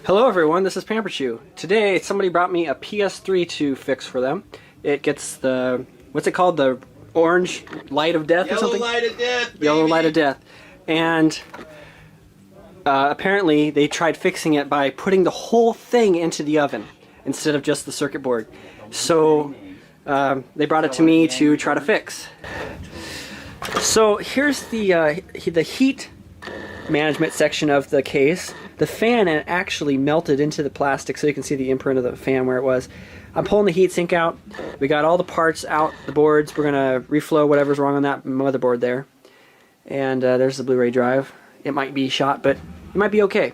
Hello everyone, this is Pamperchew. Today somebody brought me a PS3 to fix for them. It gets the, what's it called, the orange light of death or something? Yellow light of death, baby. Yellow light of death. And apparently they tried fixing it by putting the whole thing into the oven instead of just the circuit board. So they brought it to me to try to fix. So here's the heat management section of the case. The fan actually melted into the plastic, so you can see the imprint of the fan where it was. I'm pulling the heatsink out. We got all the parts out, the boards. We're going to reflow whatever's wrong on that motherboard there. And there's the Blu-ray drive. It might be shot, but it might be okay.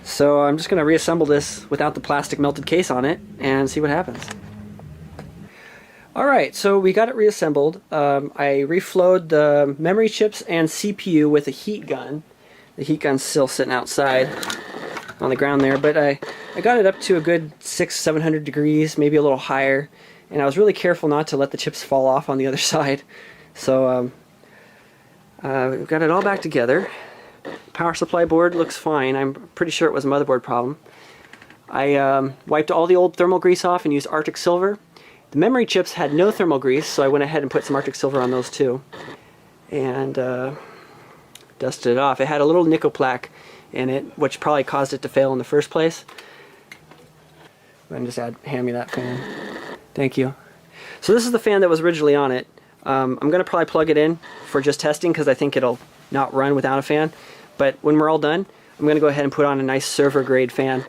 So I'm just going to reassemble this without the plastic melted case on it and see what happens. Alright, so we got it reassembled. I reflowed the memory chips and CPU with a heat gun. The heat gun's still sitting outside on the ground there, but I got it up to a good 600-700 degrees, maybe a little higher, and I was really careful not to let the chips fall off on the other side. So we've got it all back together. Power supply board looks fine. I'm pretty sure it was a motherboard problem. I wiped all the old thermal grease off and used Arctic Silver. The memory chips had no thermal grease, so I went ahead and put some Arctic Silver on those too. And dusted it off. It had a little nickel plaque in it, which probably caused it to fail in the first place. And just hand me that fan. Thank you. So this is the fan that was originally on it. I'm going to probably plug it in for just testing because I think it'll not run without a fan. But when we're all done, I'm going to go ahead and put on a nice server grade fan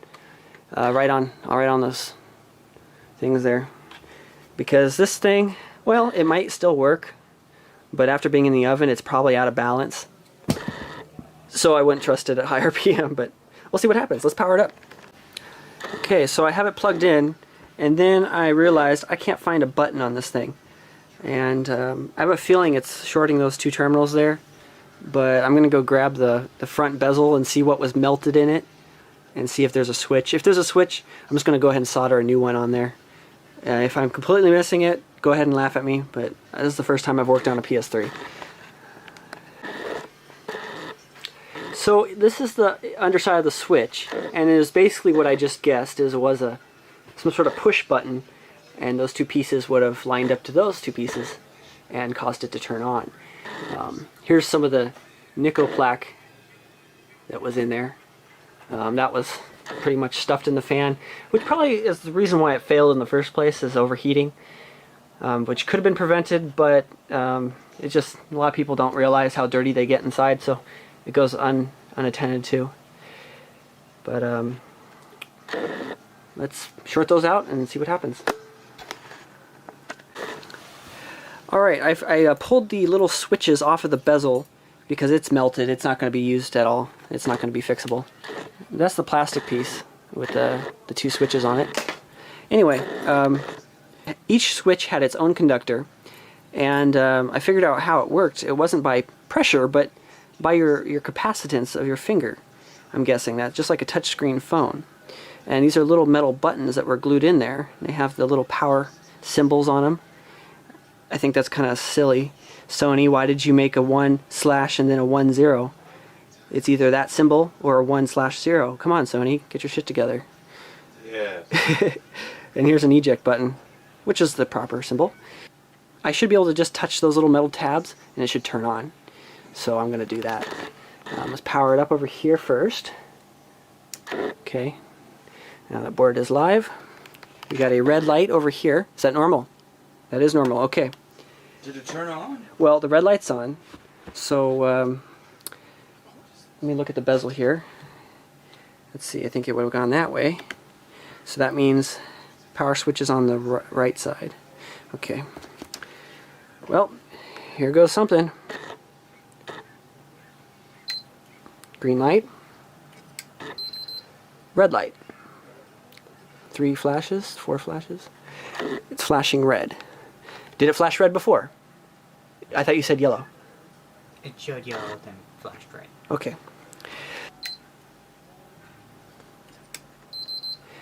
right on those things there. Because this thing, well, it might still work, but after being in the oven, it's probably out of balance. So I wouldn't trust it at high RPM, but we'll see what happens. Let's power it up. Okay, so I have it plugged in, and then I realized I can't find a button on this thing. And I have a feeling it's shorting those two terminals there, but I'm going to go grab the front bezel and see what was melted in it, and see if there's a switch. If there's a switch, I'm just going to go ahead and solder a new one on there. If I'm completely missing it, go ahead and laugh at me, but this is the first time I've worked on a PS3. So this is the underside of the switch, and it is basically what I just guessed was some sort of push button, and those two pieces would have lined up to those two pieces and caused it to turn on. Here's some of the nickel plaque that was in there. That was pretty much stuffed in the fan, which probably is the reason why it failed in the first place, is overheating, which could have been prevented, but it just, a lot of people don't realize how dirty they get inside, so it goes unattended to. But let's short those out and see what happens. Alright, I pulled the little switches off of the bezel because it's melted. It's not going to be used at all. It's not going to be fixable. That's the plastic piece with the two switches on it. Anyway, each switch had its own conductor, and I figured out how it worked. It wasn't by pressure, but by your capacitance of your finger. I'm guessing that, just like a touchscreen phone. And these are little metal buttons that were glued in there. They have the little power symbols on them. I think that's kind of silly. Sony, why did you make a 1/ and then a 1/0? It's either that symbol or a 1/0. Come on, Sony, get your shit together. Yeah. And here's an eject button, which is the proper symbol. I should be able to just touch those little metal tabs and it should turn on. So I'm going to do that. Let's power it up over here first. Okay. Now that board is live. We got a red light over here. Is that normal? That is normal. Okay. Did it turn on? Well, the red light's on. So let me look at the bezel here. Let's see. I think it would have gone that way. So that means power switch is on the right side. Okay. Well, here goes something. Green light. Red light. 3 flashes, 4 flashes. It's flashing red. Did it flash red before? I thought you said yellow. It showed yellow, then flashed red. Okay.